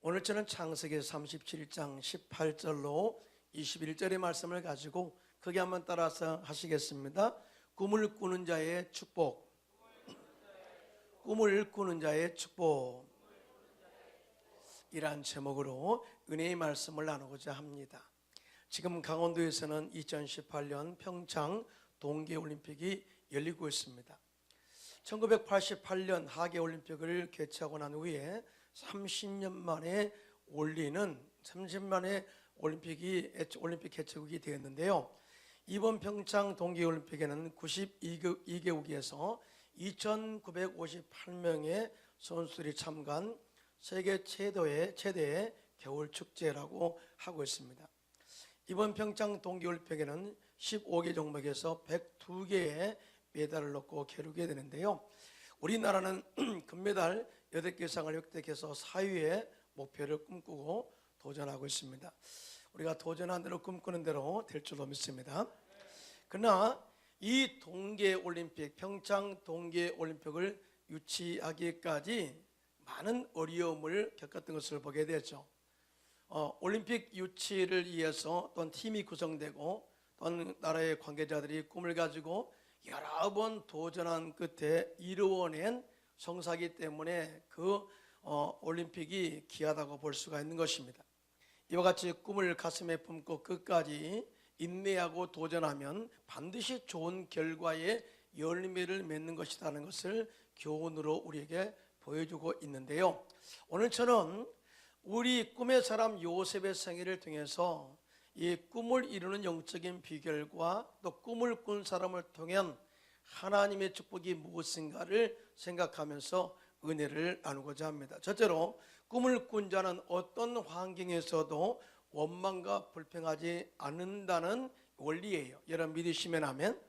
오늘 저는 창세기 37장 18절로 21절의 말씀을 가지고 크게 한번 따라서 하시겠습니다. 꿈을 꾸는 자의 축복, 꿈을 꾸는 자의 축복, 이란 제목으로 은혜의 말씀을 나누고자 합니다. 지금 강원도에서는 2018년 평창 동계올림픽이 열리고 있습니다. 1988년 하계올림픽을 개최하고 난 후에 30년 만에 올림픽 개최국이 되었는데요. 이번 평창 동계올림픽에는 92개국에서 2,958명의 선수들이 참가한 세계 최대의 겨울축제라고 하고 있습니다. 이번 평창 동계올림픽에는 15개 종목에서 102개의 메달을 넣고 겨루게 되는데요. 우리나라는 금메달 8개 이상을 획득해서 4위의 목표를 꿈꾸고 도전하고 있습니다. 우리가 도전한 대로 꿈꾸는 대로 될 줄로 믿습니다. 그러나 이 동계올림픽, 평창 동계올림픽을 유치하기까지 많은 어려움을 겪었던 것을 보게 되죠. 올림픽 유치를 위해서 또한 팀이 구성되고 또한 나라의 관계자들이 꿈을 가지고 여러 번 도전한 끝에 이루어낸 성사기 때문에 그 올림픽이 귀하다고 볼 수가 있는 것입니다. 이와 같이 꿈을 가슴에 품고 끝까지 인내하고 도전하면 반드시 좋은 결과의 열매를 맺는 것이라는 것을 교훈으로 우리에게 보여주고 있는데요. 오늘 저는 우리 꿈의 사람 요셉의 생애를 통해서 이 꿈을 이루는 영적인 비결과 또 꿈을 꾼 사람을 통한 하나님의 축복이 무엇인가를 생각하면서 은혜를 나누고자 합니다. 첫째로 꿈을 꾼 자는 어떤 환경에서도 원망과 불평하지 않는다는 원리예요. 여러분 믿으시면 아멘.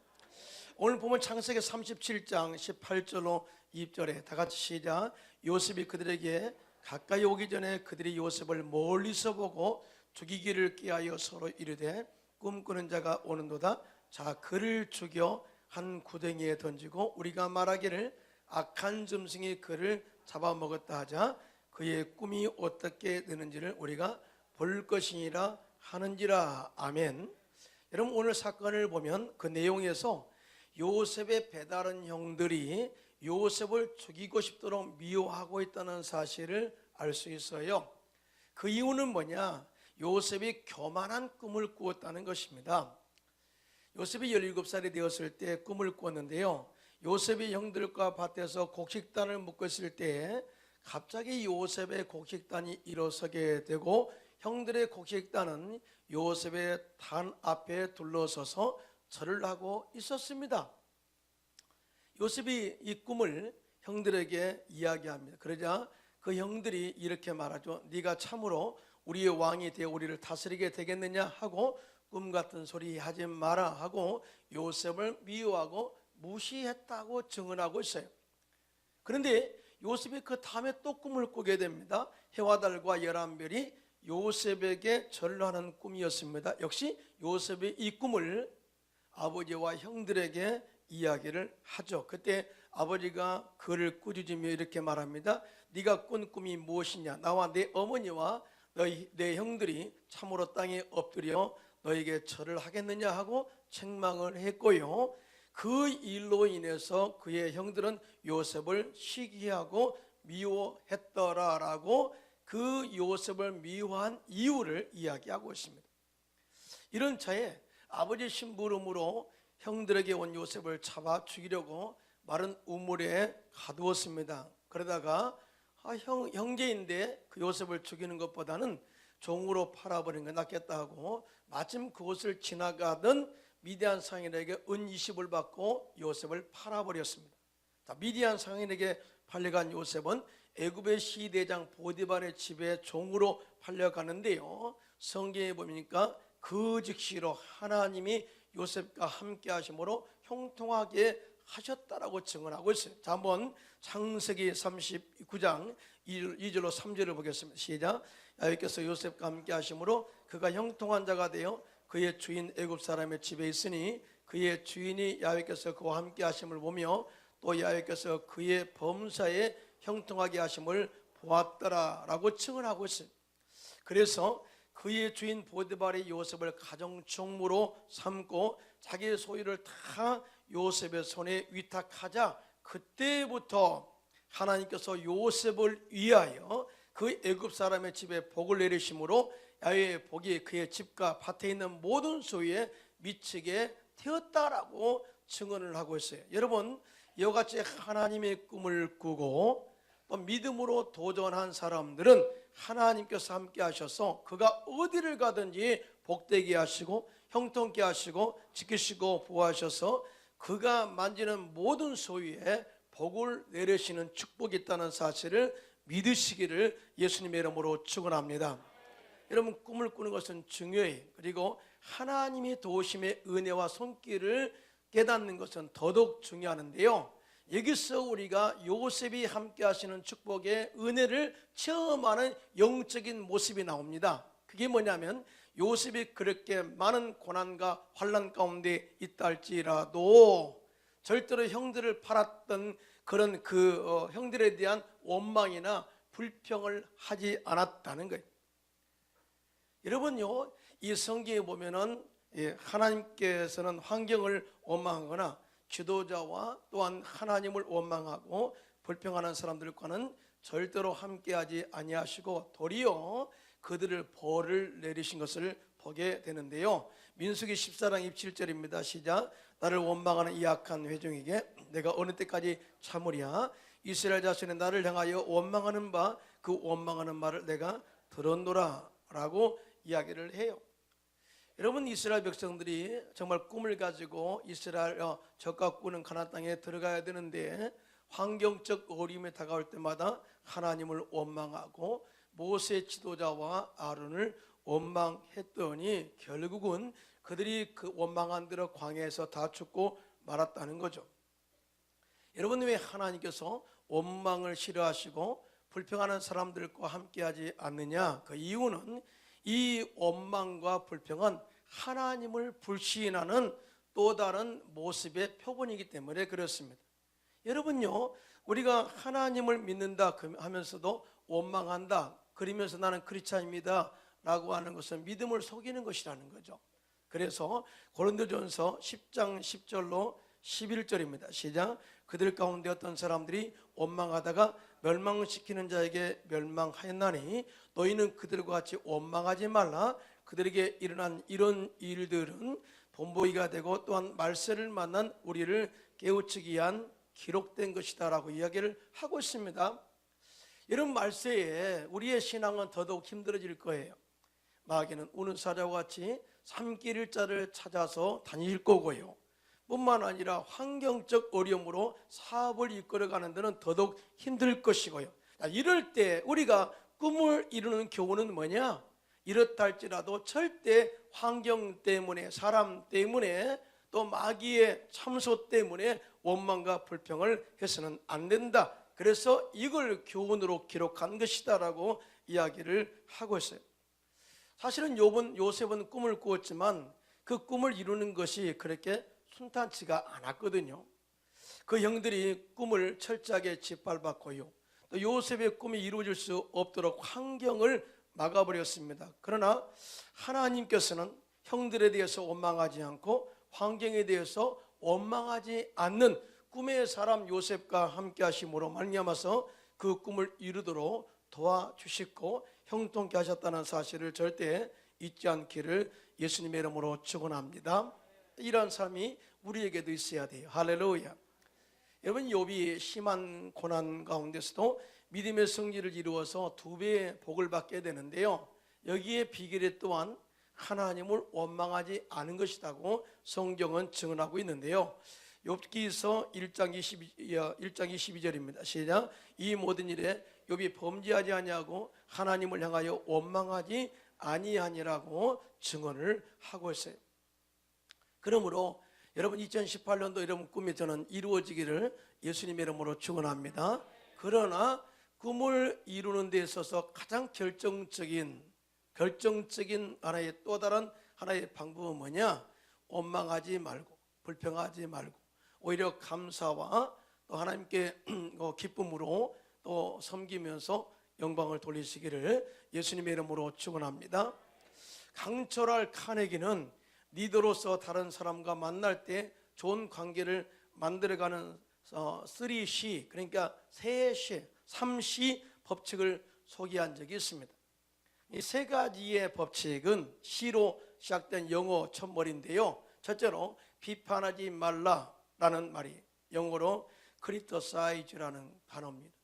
오늘 보면 창세기 37장 18절로 20절에 다 같이 시작. 요셉이 그들에게 가까이 오기 전에 그들이 요셉을 멀리서 보고 죽이기를 꾀하여 서로 이르되 꿈꾸는 자가 오는도다. 자, 그를 죽여 한 구덩이에 던지고 우리가 말하기를 악한 짐승이 그를 잡아먹었다 하자 그의 꿈이 어떻게 되는지를 우리가 볼 것이니라 하는지라. 아멘. 여러분 오늘 사건을 보면 그 내용에서 요셉의 배다른 형들이 요셉을 죽이고 싶도록 미워하고 있다는 사실을 알 수 있어요. 그 이유는 뭐냐? 요셉이 교만한 꿈을 꾸었다는 것입니다. 요셉이 17살이 되었을 때 꿈을 꾸었는데요. 요셉이 형들과 밭에서 곡식단을 묶고 있을 때 갑자기 요셉의 곡식단이 일어서게 되고 형들의 곡식단은 요셉의 단 앞에 둘러서서 절을 하고 있었습니다. 요셉이 이 꿈을 형들에게 이야기합니다. 그러자 그 형들이 이렇게 말하죠. 네가 참으로 우리의 왕이 되어 우리를 다스리게 되겠느냐 하고 꿈 같은 소리 하지 마라 하고 요셉을 미워하고 무시했다고 증언하고 있어요. 그런데 요셉이 그 다음에 또 꿈을 꾸게 됩니다. 해와 달과 11별이 요셉에게 절하는 꿈이었습니다. 역시 요셉이 이 꿈을 아버지와 형들에게 이야기를 하죠. 그때 아버지가 그를 꾸짖으며 이렇게 말합니다. 네가 꾼 꿈이 무엇이냐? 나와 내 어머니와 내 형들이 참으로 땅에 엎드려 너에게 절을 하겠느냐 하고 책망을 했고요. 그 일로 인해서 그의 형들은 요셉을 시기하고 미워했더라라고 그 요셉을 미워한 이유를 이야기하고 있습니다. 이런 차에 아버지 심부름으로 형들에게 온 요셉을 잡아 죽이려고 마른 우물에 가두었습니다. 그러다가 형제인데 그 요셉을 죽이는 것보다는 종으로 팔아버리는 게 낫겠다 하고 마침 그곳을 지나가던 미디안 상인에게 은 20을 받고 요셉을 팔아버렸습니다. 미디안 상인에게 팔려간 요셉은 애굽의 시대장 보디발의 집에 종으로 팔려가는데요. 성경에 보니까 그 즉시로 하나님이 요셉과 함께 하심으로 형통하게 하셨다라고 증언하고 있어요. 자, 한번 창세기 39장 2절로 3절을 보겠습니다. 시작. 야훼께서 요셉과 함께 하심으로 그가 형통한 자가 되어 그의 주인 애굽 사람의 집에 있으니 그의 주인이 야훼께서 그와 함께 하심을 보며 또 야훼께서 그의 범사에 형통하게 하심을 보았더라라고 증언하고 있어요. 그래서 그의 주인 보디발이 요셉을 가정총무로 삼고 자기의 소유를 다 요셉의 손에 위탁하자 그때부터 하나님께서 요셉을 위하여 그 애굽 사람의 집에 복을 내리심으로 야훼의 복이 그의 집과 밭에 있는 모든 소유에 미치게 되었다라고 증언을 하고 있어요. 여러분, 이와 같이 하나님의 꿈을 꾸고 또 믿음으로 도전한 사람들은 하나님께서 함께 하셔서 그가 어디를 가든지 복되게 하시고 형통케 하시고 지키시고 보호하셔서 그가 만지는 모든 소유에 복을 내리시는 축복이 있다는 사실을 믿으시기를 예수님의 이름으로 축원합니다. 여러분, 꿈을 꾸는 것은 중요해요. 그리고 하나님이 도우심의 은혜와 손길을 깨닫는 것은 더더욱 중요한데요, 여기서 우리가 요셉이 함께 하시는 축복의 은혜를 체험하는 영적인 모습이 나옵니다. 그게 뭐냐면 요셉이 그렇게 많은 고난과 환난 가운데 있다 할지라도 절대로 형들을 팔았던 그런 형들에 대한 원망이나 불평을 하지 않았다는 거예요. 여러분요, 이 성경에 보면은 하나님께서는 환경을 원망하거나 지도자와 또한 하나님을 원망하고 불평하는 사람들과는 절대로 함께하지 아니하시고 도리어 그들을 벌을 내리신 것을 보게 되는데요, 민수기 14장 27절입니다. 시작. 나를 원망하는 이 악한 회중에게 내가 어느 때까지 참으랴. 이스라엘 자손이 나를 향하여 원망하는 바 그 원망하는 말을 내가 들었노라 라고 이야기를 해요. 여러분, 이스라엘 백성들이 정말 꿈을 가지고 이스라엘 적과 꾸는 가나안 땅에 들어가야 되는데 환경적 어려움이 다가올 때마다 하나님을 원망하고 모세 지도자와 아론을 원망했더니 결국은 그들이 그 원망한 대로 광야에서 다 죽고 말았다는 거죠. 여러분, 왜 하나님께서 원망을 싫어하시고 불평하는 사람들과 함께하지 않느냐? 그 이유는 이 원망과 불평은 하나님을 불신하는 또 다른 모습의 표본이기 때문에 그렇습니다. 여러분요, 우리가 하나님을 믿는다 하면서도 원망한다, 그러면서 나는 크리스찬입니다 라고 하는 것은 믿음을 속이는 것이라는 거죠. 그래서 고린도전서 10장 10절로 11절입니다. 시작. 그들 가운데 어떤 사람들이 원망하다가 멸망시키는 자에게 멸망하였나니 너희는 그들과 같이 원망하지 말라. 그들에게 일어난 이런 일들은 본보기가 되고 또한 말세를 만난 우리를 깨우치기 위한 기록된 것이다 라고 이야기를 하고 있습니다. 이런 말세에 우리의 신앙은 더더욱 힘들어질 거예요. 마귀는 우는 사자와 같이 삼킬 자를 찾아서 다닐 거고요, 뿐만 아니라 환경적 어려움으로 사업을 이끌어가는 데는 더더욱 힘들 것이고요. 이럴 때 우리가 꿈을 이루는 교훈은 뭐냐? 이렇다 할지라도 절대 환경 때문에, 사람 때문에, 또 마귀의 참소 때문에 원망과 불평을 해서는 안 된다. 그래서 이걸 교훈으로 기록한 것이다 라고 이야기를 하고 있어요. 사실은 요셉은 꿈을 꾸었지만 그 꿈을 이루는 것이 그렇게 순탄치가 않았거든요. 그 형들이 꿈을 철저하게 짓밟았고요, 또 요셉의 꿈이 이루어질 수 없도록 환경을 막아버렸습니다. 그러나 하나님께서는 형들에 대해서 원망하지 않고 환경에 대해서 원망하지 않는 꿈의 사람 요셉과 함께 하심으로 말미암아서 그 꿈을 이루도록 도와주시고 형통케 하셨다는 사실을 절대 잊지 않기를 예수님의 이름으로 축원합니다. 이런 삶이 우리에게도 있어야 돼요. 할렐루야. 여러분, 욥이 심한 고난 가운데서도 믿음의 성리를 이루어서 2배의 복을 받게 되는데요, 여기에 비결이 또한 하나님을 원망하지 않은 것이라고 성경은 증언하고 있는데요, 욥기서 1장 22절입니다. 시작. 이 모든 일에 욥이 범죄하지 아니하고 하나님을 향하여 원망하지 아니하니라고 증언을 하고 있어요. 그러므로 여러분, 2018년도 여러분 꿈이 저는 이루어지기를 예수님의 이름으로 축원합니다. 그러나 꿈을 이루는 데 있어서 가장 결정적인 하나의 또 다른 하나의 방법은 뭐냐? 원망하지 말고 불평하지 말고 오히려 감사와 또 하나님께 기쁨으로 또 섬기면서 영광을 돌리시기를 예수님의 이름으로 축원합니다. 강철할 카네기는 리더로서 다른 사람과 만날 때 좋은 관계를 만들어가는 3C, 그러니까 3C, 3C 법칙을 소개한 적이 있습니다. 이 세 가지의 법칙은 C로 시작된 영어 첫머리인데요. 첫째로 비판하지 말라라는 말이 영어로 criticize라는 단어입니다.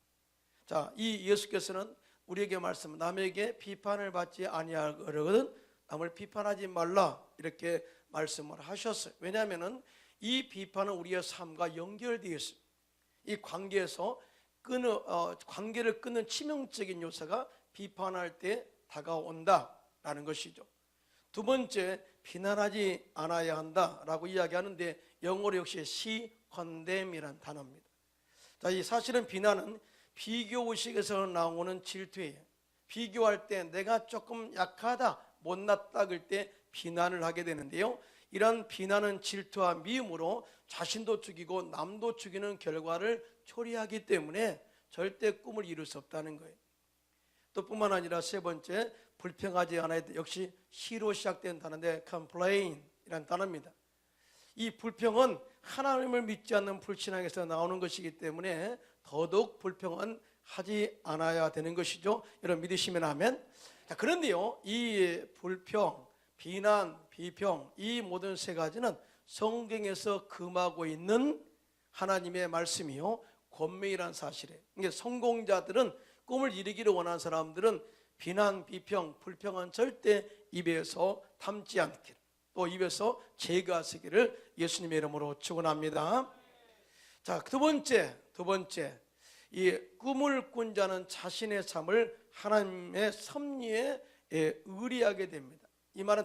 자, 이 예수께서는 우리에게 말씀, 남에게 비판을 받지 아니하거든 남을 비판하지 말라 이렇게 말씀을 하셨어요. 왜냐하면은 이 비판은 우리의 삶과 연결되어 있습니다. 이 관계에서 관계를 끊는 치명적인 요소가 비판할 때 다가온다라는 것이죠. 두 번째, 비난하지 않아야 한다라고 이야기하는데 영어로 역시 condemn이라는 단어입니다. 자, 이 사실은 비난은 비교의식에서 나오는 질투예요. 비교할 때 내가 조금 약하다, 못났다 그럴 때 비난을 하게 되는데요. 이런 비난은 질투와 미움으로 자신도 죽이고 남도 죽이는 결과를 초래하기 때문에 절대 꿈을 이룰 수 없다는 거예요. 또 뿐만 아니라 세 번째, 불평하지 않아야 돼. 역시 C로 시작된 단어인데 complain이라는 단어입니다. 이 불평은 하나님을 믿지 않는 불신앙에서 나오는 것이기 때문에 더더욱 불평은 하지 않아야 되는 것이죠. 여러분 믿으시면 아멘. 자, 그런데요, 이 불평, 비난, 비평 이 모든 세 가지는 성경에서 금하고 있는 하나님의 말씀이요 권면이라는 사실이에요. 그러니까 성공자들은 꿈을 이루기를 원하는 사람들은 비난, 비평, 불평은 절대 입에서 담지 않기를, 또 입에서 제거하시기를 예수님의 이름으로 축원합니다. 자, 두 번째, 이 꿈을 꾼 자는 자신의 삶을 하나님의 섭리에 의리하게 됩니다. 이 말은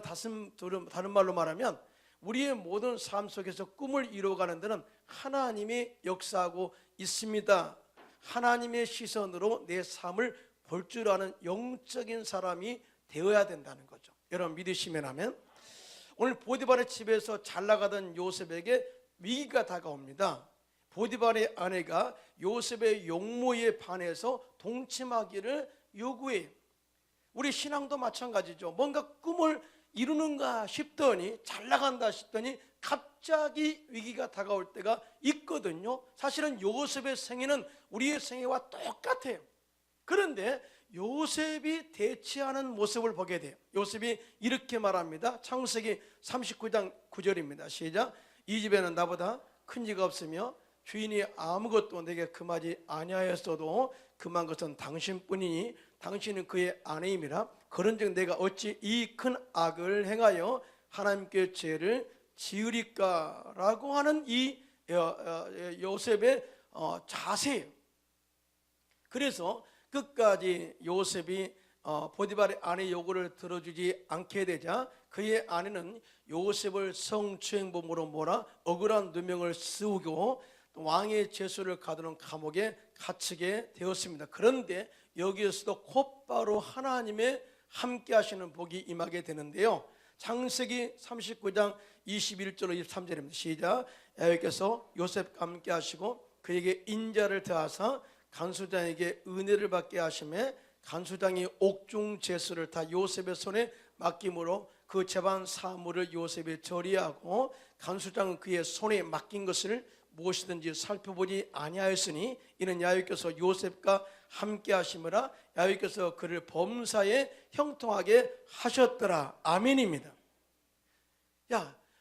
다른 말로 말하면 우리의 모든 삶 속에서 꿈을 이루어가는 데는 하나님이 역사하고 있습니다. 하나님의 시선으로 내 삶을 볼 줄 아는 영적인 사람이 되어야 된다는 거죠. 여러분 믿으시면 하면, 오늘 보디발의 집에서 잘 나가던 요셉에게 위기가 다가옵니다. 보디발의 아내가 요셉의 용모에 반해서 동침하기를 요구해요. 우리 신앙도 마찬가지죠. 뭔가 꿈을 이루는가 싶더니, 잘 나간다 싶더니 갑자기 위기가 다가올 때가 있거든요. 사실은 요셉의 생애는 우리의 생애와 똑같아요. 그런데 요셉이 대처하는 모습을 보게 돼요. 요셉이 이렇게 말합니다. 창세기 39장 9절입니다. 시작. 이 집에는 나보다 큰 이가 없으며 주인이 아무것도 내게 금하지 아니하였어도 금한 것은 당신뿐이니 당신은 그의 아내임이라. 그런즉 내가 어찌 이 큰 악을 행하여 하나님께 죄를 지으리까라고 하는 이 요셉의 자세예요. 그래서 끝까지 요셉이 보디발의 아내 요구를 들어주지 않게 되자 그의 아내는 요셉을 성추행범으로 몰아 억울한 누명을 쓰고 왕의 제수를 가두는 감옥에 갇히게 되었습니다. 그런데 여기에서도 곧바로 하나님의 함께 하시는 복이 임하게 되는데요. 창세기 39장 21절 23절입니다. 시작. 여호와께서 요셉과 함께 하시고 그에게 인자를 더하사 간수장에게 은혜를 받게 하시매 간수장이 옥중 제수를 다 요셉의 손에 맡김으로 그 재반 사물을 요셉이 처리하고 간수장은 그의 손에 맡긴 것을 무엇이든지 살펴보지 아니하였으니 이는 야훼께서 요셉과 함께 하심이라. 야훼께서 그를 범사에 형통하게 하셨더라. 아멘입니다.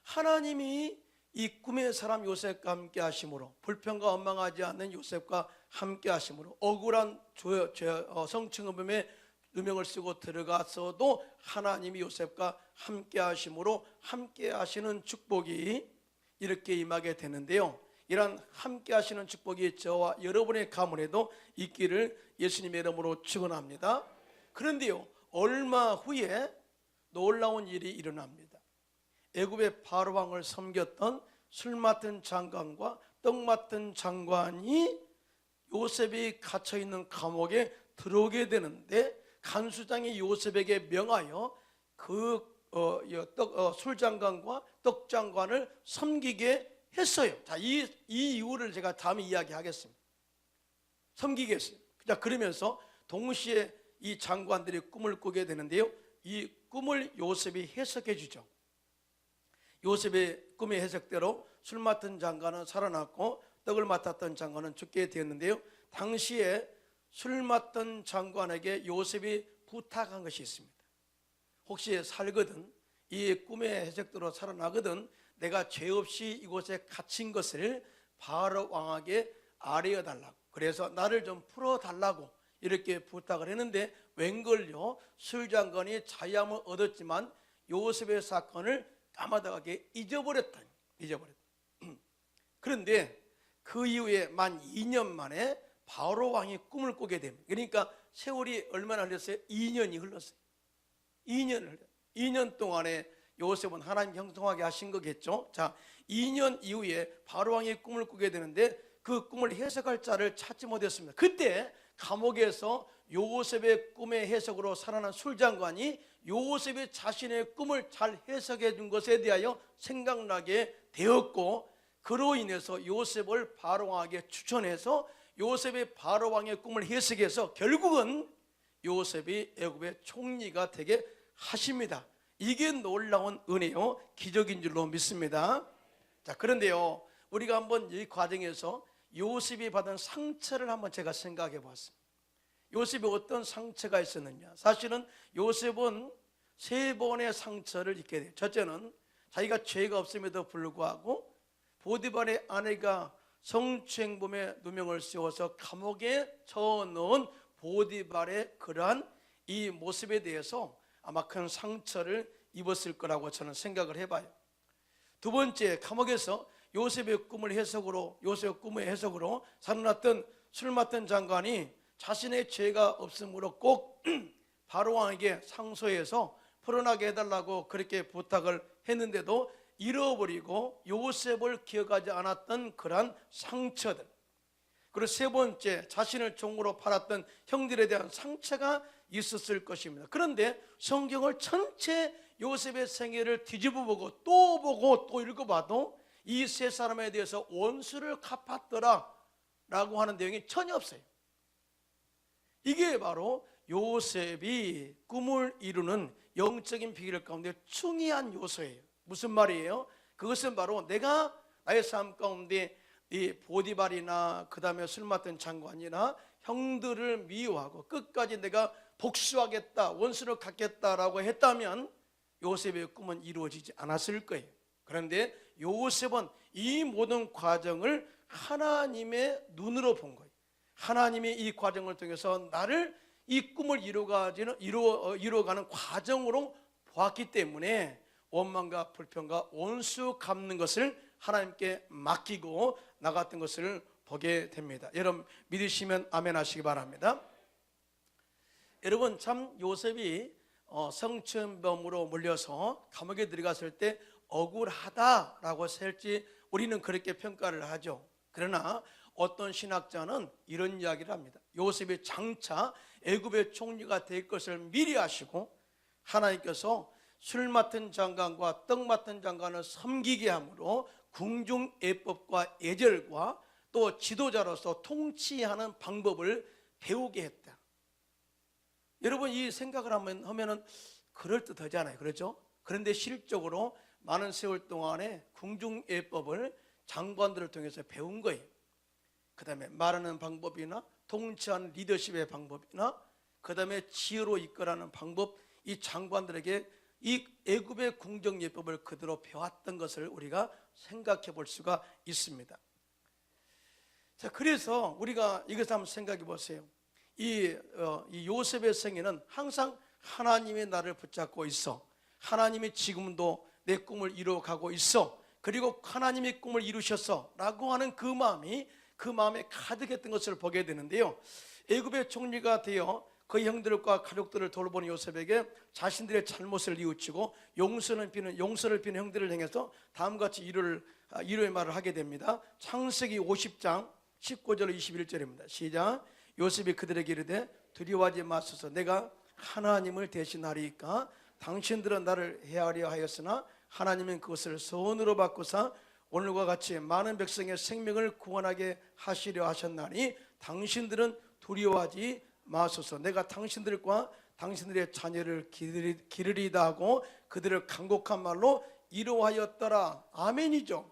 하나님이 이 꿈의 사람 요셉과 함께 하심으로, 불평과 원망하지 않는 요셉과 함께 하심으로, 억울한 성추행범의 누명을 쓰고 들어갔어도 하나님이 요셉과 함께 하심으로 함께 하시는 축복이 이렇게 임하게 되는데요. 이런 함께 하시는 축복이 저와 여러분의 가문에도 있기를 예수님의 이름으로 축원합니다. 그런데요, 얼마 후에 놀라운 일이 일어납니다. 애굽의 바로 왕을 섬겼던 술 맡은 장관과 떡 맡은 장관이 요셉이 갇혀있는 감옥에 들어오게 되는데, 간수장이 요셉에게 명하여 그 술장관과 떡장관을 섬기게 했어요. 자, 이 이유를 제가 다음에 이야기하겠습니다. 섬기게 했어요. 자, 그러면서 동시에 이 장관들이 꿈을 꾸게 되는데요, 이 꿈을 요셉이 해석해 주죠. 요셉의 꿈의 해석대로 술 맡은 장관은 살아났고 떡을 맡았던 장관은 죽게 되었는데요, 당시에 술 맡던 장관에게 요셉이 부탁한 것이 있습니다. 혹시 살거든, 이 꿈의 해석대로 살아나거든 내가 죄 없이 이곳에 갇힌 것을 바로 왕에게 알려 달라고, 그래서 나를 좀 풀어달라고 이렇게 부탁을 했는데, 웬걸요, 술장관이 자유함을 얻었지만 요셉의 사건을 까마득하게 잊어버렸다. 그런데 그 이후에 만 2년 만에 바로 왕이 꿈을 꾸게 됩니다. 그러니까 세월이 얼마나 흘렀어요? 2년이 흘렀어요. 2년 동안에 요셉은 하나님 형통하게 하신 거겠죠. 자, 2년 이후에 바로 왕이 꿈을 꾸게 되는데 그 꿈을 해석할 자를 찾지 못했습니다. 그때 감옥에서 요셉의 꿈의 해석으로 살아난 술장관이 요셉의 자신의 꿈을 잘 해석해 준 것에 대하여 생각나게 되었고, 그로 인해서 요셉을 바로왕에게 추천해서 요셉의 바로왕의 꿈을 해석해서 결국은 요셉이 애굽의 총리가 되게 하십니다. 이게 놀라운 은혜요, 기적인 줄로 믿습니다. 자, 그런데요, 우리가 한번 이 과정에서 요셉이 받은 상처를 한번 제가 생각해 보았습니다. 요셉이 어떤 상처가 있었느냐. 사실은 요셉은 3번의 상처를 입게 돼요. 첫째는 자기가 죄가 없음에도 불구하고 보디발의 아내가 성추행범의 누명을 씌워서 감옥에 쳐넣은 보디발의 그러한 이 모습에 대해서 아마 큰 상처를 입었을 거라고 저는 생각을 해봐요. 두 번째, 감옥에서 요셉의 꿈의 해석으로 살아났던 술 맡은 장관이 자신의 죄가 없으므로 꼭 바로왕에게 상소해서 풀어나게 해달라고 그렇게 부탁을 했는데도 잃어버리고 요셉을 기억하지 않았던 그러한 상처들, 그리고 세 번째, 자신을 종으로 팔았던 형들에 대한 상처가 있었을 것입니다. 그런데 성경을 전체 요셉의 생애를 뒤집어 보고 또 읽어봐도 이 세 사람에 대해서 원수를 갚았더라 라고 하는 내용이 전혀 없어요. 이게 바로 요셉이 꿈을 이루는 영적인 비결 가운데 중요한 요소예요. 무슨 말이에요? 그것은 바로 내가 나의 삶 가운데 이 보디발이나 그 다음에 술 맡은 장관이나 형들을 미워하고 끝까지 내가 복수하겠다, 원수를 갚겠다라고 했다면 요셉의 꿈은 이루어지지 않았을 거예요. 그런데 요셉은 이 모든 과정을 하나님의 눈으로 본 거예요. 하나님이 이 과정을 통해서 나를 이 꿈을 이루어가는 과정으로 보았기 때문에 원망과 불평과 원수 갚는 것을 하나님께 맡기고 나갔던 것을 보게 됩니다. 여러분 믿으시면 아멘 하시기 바랍니다. 여러분, 참 요셉이 성추행범으로 몰려서 감옥에 들어갔을 때 억울하다라고 할지 우리는 그렇게 평가를 하죠. 그러나 어떤 신학자는 이런 이야기를 합니다. 요셉이 장차 애굽의 총리가 될 것을 미리 아시고 하나님께서 술 맡은 장관과 떡 맡은 장관을 섬기게 함으로 궁중예법과 예절과 또 지도자로서 통치하는 방법을 배우게 했다. 여러분, 이 생각을 하면은 그럴듯하잖아요, 그렇죠? 그런데 실적으로 많은 세월 동안에 궁중예법을 장관들을 통해서 배운 거예요. 그 다음에 말하는 방법이나 통치하는 리더십의 방법이나 그 다음에 지혜로 이끌어가는 방법, 이 장관들에게 이 애굽의 궁정예법을 그대로 배웠던 것을 우리가 생각해 볼 수가 있습니다. 자, 그래서 우리가 이것을 한번 생각해 보세요. 이 요셉의 생애는 항상 하나님의 나를 붙잡고 있어, 하나님이 지금도 내 꿈을 이루어가고 있어, 그리고 하나님이 꿈을 이루셨어 라고 하는 그 마음에 가득했던 것을 보게 되는데요, 애굽의 총리가 되어 그 형들과 가족들을 돌보는 요셉에게 자신들의 잘못을 뉘우치고 용서를 비는 형들을 향해서 다음같이 이로의 말을 하게 됩니다. 창세기 50장 19절 21절입니다. 시작. 요셉이 그들에게 이르되 두려워하지 마소서, 내가 하나님을 대신하리이까. 당신들은 나를 해하려 하였으나 하나님은 그것을 선으로 바꾸사 오늘과 같이 많은 백성의 생명을 구원하게 하시려 하셨나니 당신들은 두려워하지 마소서. 내가 당신들과 당신들의 자녀를 기르리다 하고 그들을 간곡한 말로 이루하였더라. 아멘이죠.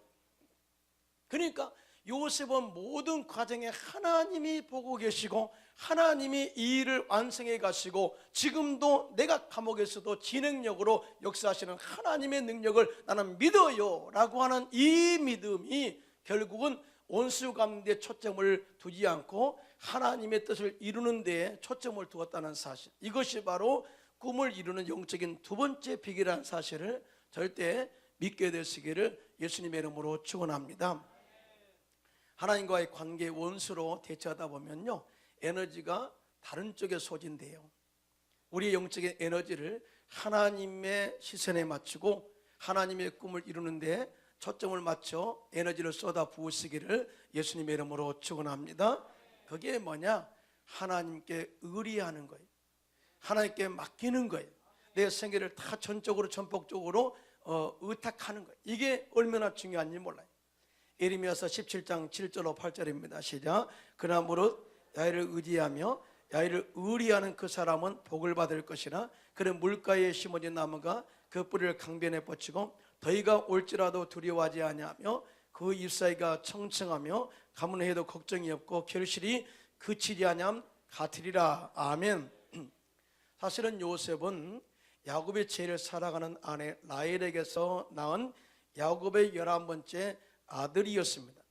그러니까 요셉은 모든 과정에 하나님이 보고 계시고 하나님이 이 일을 완성해 가시고 지금도 내가 감옥에서도 진행력으로 역사하시는 하나님의 능력을 나는 믿어요 라고 하는 이 믿음이 결국은 원수 가운데 초점을 두지 않고 하나님의 뜻을 이루는 데에 초점을 두었다는 사실, 이것이 바로 꿈을 이루는 영적인 두 번째 비결이라는 사실을 절대 믿게 되시기를 예수님의 이름으로 축원합니다. 하나님과의 관계 원수로 대처하다 보면요, 에너지가 다른 쪽에 소진돼요. 우리의 영적인 에너지를 하나님의 시선에 맞추고 하나님의 꿈을 이루는 데 초점을 맞춰 에너지를 쏟아 부으시기를 예수님의 이름으로 축원합니다. 그게 뭐냐? 하나님께 의리하는 거예요. 하나님께 맡기는 거예요. 내 생애를 다 전적으로 전폭적으로 의탁하는 거예요. 이게 얼마나 중요한지 몰라요. 예레미야서 17장 7절로 8절입니다. 시작. 그러나 무릇 야훼를 의지하며 야훼를 의리하는 그 사람은 복을 받을 것이나 그는 물가에 심어진 나무가 그 뿌리를 강변에 뻗치고 더위가 올지라도 두려워하지 아니하며 그 잎사이가 청청하며 가뭄해도 걱정이 없고 결실이 그치지 아니함 같으리라. 아멘. 사실은 요셉은 야곱의 죄를 살아가는 아내 라헬에게서 낳은 야곱의 11번째 아들이었습니다.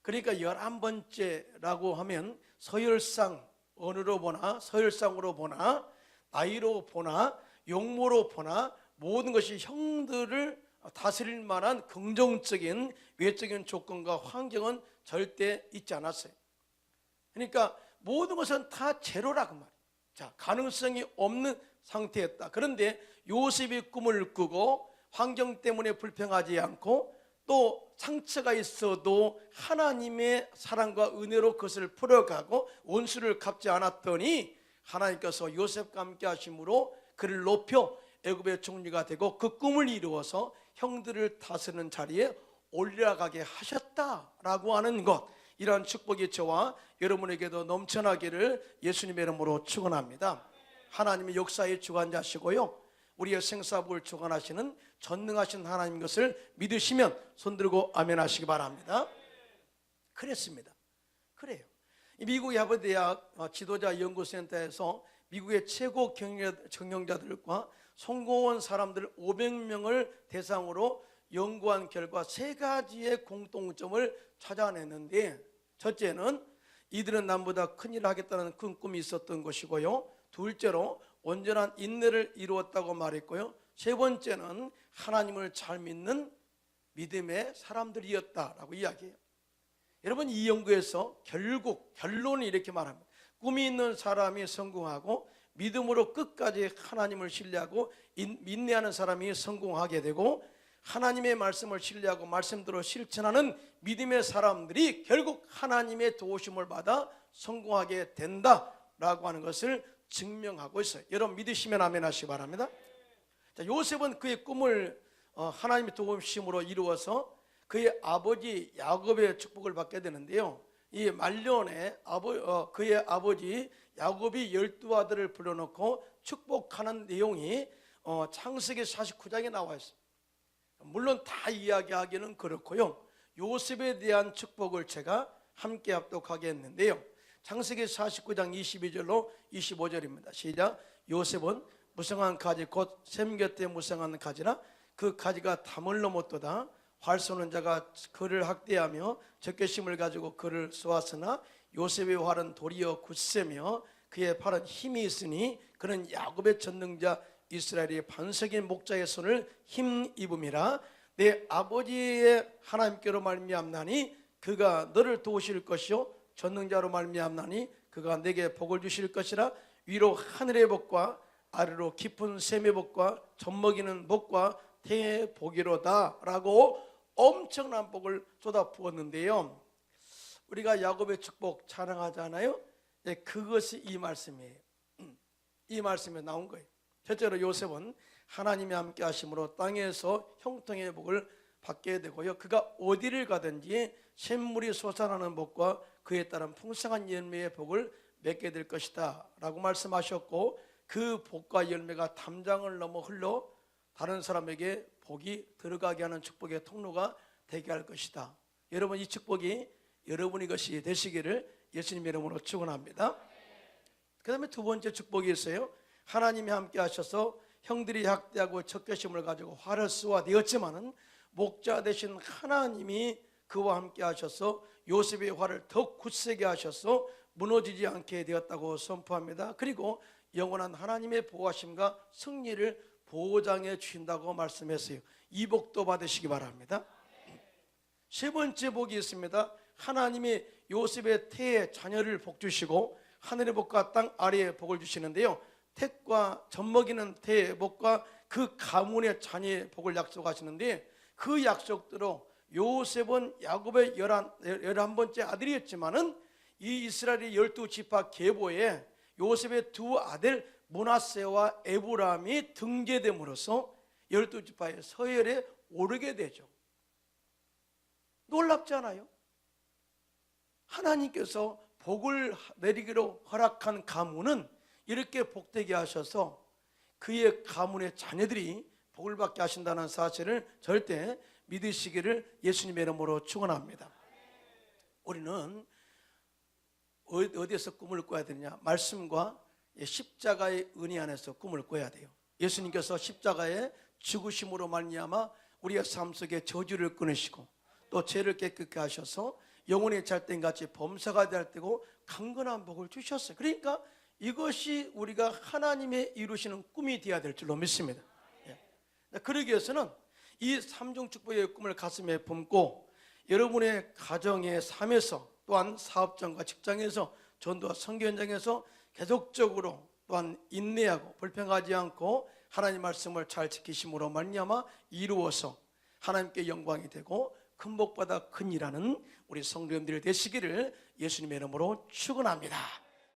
그러니까 11번째라고 하면 서열상 어느로 보나 서열상으로 보나 나이로 보나 용모로 보나 모든 것이 형들을 다스릴 만한 긍정적인 외적인 조건과 환경은 절대 있지 않았어요. 그러니까 모든 것은 다 제로라고 말이에요. 자, 가능성이 없는 상태였다. 그런데 요셉이 꿈을 꾸고 환경 때문에 불평하지 않고 또 상처가 있어도 하나님의 사랑과 은혜로 그것을 풀어가고 원수를 갚지 않았더니 하나님께서 요셉과 함께 하심으로 그를 높여 애굽의 총리가 되고 그 꿈을 이루어서 형들을 다스리는 자리에 올라가게 하셨다라고 하는 것, 이러한 축복이 저와 여러분에게도 넘쳐나기를 예수님의 이름으로 축원합니다. 하나님의 역사의 주관자시고요, 우리의 생사부를 주관하시는 전능하신 하나님 것을 믿으시면 손들고 아멘 하시기 바랍니다. 그랬습니다. 그래요. 미국의 하버드 대학 지도자 연구센터에서 미국의 최고 경영자들과 성공한 사람들 500명을 대상으로 연구한 결과 세 가지의 공통점을 찾아냈는데, 첫째는 이들은 남보다 큰일을 하겠다는 큰 꿈이 있었던 것이고요, 둘째로 온전한 인내를 이루었다고 말했고요, 세 번째는 하나님을 잘 믿는 믿음의 사람들이었다라고 이야기해요. 여러분, 이 연구에서 결국 결론이 이렇게 말합니다. 꿈이 있는 사람이 성공하고 믿음으로 끝까지 하나님을 신뢰하고 인내하는 사람이 성공하게 되고, 하나님의 말씀을 신뢰하고 말씀대로 실천하는 믿음의 사람들이 결국 하나님의 도우심을 받아 성공하게 된다라고 하는 것을 증명하고 있어요. 여러분 믿으시면 아멘 하시기 바랍니다. 자, 요셉은 그의 꿈을 하나님의 도우심으로 이루어서 그의 아버지 야곱의 축복을 받게 되는데요, 이 말년에 그의 아버지 야곱이 12아들을 불러놓고 축복하는 내용이 창세기 49장에 나와 있어요. 물론 다 이야기하기는 그렇고요, 요셉에 대한 축복을 제가 함께 합독하게 했는데요, 창세기 49장 22절로 25절입니다. 시작. 요셉은 무성한 가지 곧 샘 곁에 무성한 가지라 그 가지가 담을 넘었도다. 활 쏘는 자가 그를 학대하며 적개심을 가지고 그를 쏘았으나 요셉의 활은 도리어 굳세며 그의 팔은 힘이 있으니 그는 야곱의 전능자 이스라엘의 반석인 목자의 손을 힘입음이라. 내 아버지의 하나님께로 말미암나니 그가 너를 도우실 것이요 전능자로 말미암나니 그가 내게 복을 주실 것이라. 위로 하늘의 복과 아래로 깊은 샘의 복과 젖먹이는 복과 태의 복이로다 라고 엄청난 복을 쏟아부었는데요, 우리가 야곱의 축복 찬양하잖아요. 그것이 이 말씀이에요. 이 말씀에 나온 거예요. 첫째로 요셉은 하나님이 함께 하심으로 땅에서 형통의 복을 받게 되고요, 그가 어디를 가든지 샘물이 솟아나는 복과 그에 따른 풍성한 열매의 복을 맺게 될 것이다 라고 말씀하셨고, 그 복과 열매가 담장을 넘어 흘러 다른 사람에게 복이 들어가게 하는 축복의 통로가 되게 할 것이다. 여러분, 이 축복이 여러분의 것이 되시기를 예수님의 이름으로 축원합니다. 그 다음에 두 번째 축복이 있어요. 하나님이 함께 하셔서 형들이 학대하고 적개심을 가지고 화를 쏘아내었지만은 목자 되신 하나님이 그와 함께 하셔서 요셉의 화를 더 굳세게 하셔서 무너지지 않게 되었다고 선포합니다. 그리고 영원한 하나님의 보호하심과 승리를 보장해 주신다고 말씀했어요. 이 복도 받으시기 바랍니다. 세 번째 복이 있습니다. 하나님이 요셉의 태에 자녀를 복 주시고 하늘의 복과 땅 아래의 복을 주시는데요, 택과 젖먹이는 태의 복과 그 가문의 자녀의 복을 약속하시는데, 그 약속대로 요셉은 야곱의 11번째 아들이었지만은 이 이스라엘의 12지파 계보에 요셉의 두 아들 므낫세와 에브라임이 등재됨으로써 12지파의 서열에 오르게 되죠. 놀랍지 않아요? 하나님께서 복을 내리기로 허락한 가문은 이렇게 복되게 하셔서 그의 가문의 자녀들이 복을 받게 하신다는 사실을 절대 믿으시기를 예수님의 이름으로 축원합니다. 우리는 어디에서 꿈을 꿔야 되느냐? 말씀과 십자가의 은혜 안에서 꿈을 꿔야 돼요. 예수님께서 십자가의 죽으심으로 말미암아 우리의 삶 속에 저주를 끊으시고 또 죄를 깨끗게 하셔서 영혼의 잘된같이 범사가 될 때고 강건한 복을 주셨어요. 그러니까 이것이 우리가 하나님의 이루시는 꿈이 되어야 될 줄로 믿습니다. 그러기 위해서는 이 삼중 축복의 꿈을 가슴에 품고 여러분의 가정의 삶에서, 또한 사업장과 직장에서, 전도와 선교 현장에서 계속적으로 또한 인내하고 불평하지 않고 하나님 말씀을 잘 지키심으로 말미암아 이루어서 하나님께 영광이 되고 큰 복보다 큰 일하는 우리 성도님들이 되시기를 예수님의 이름으로 축원합니다.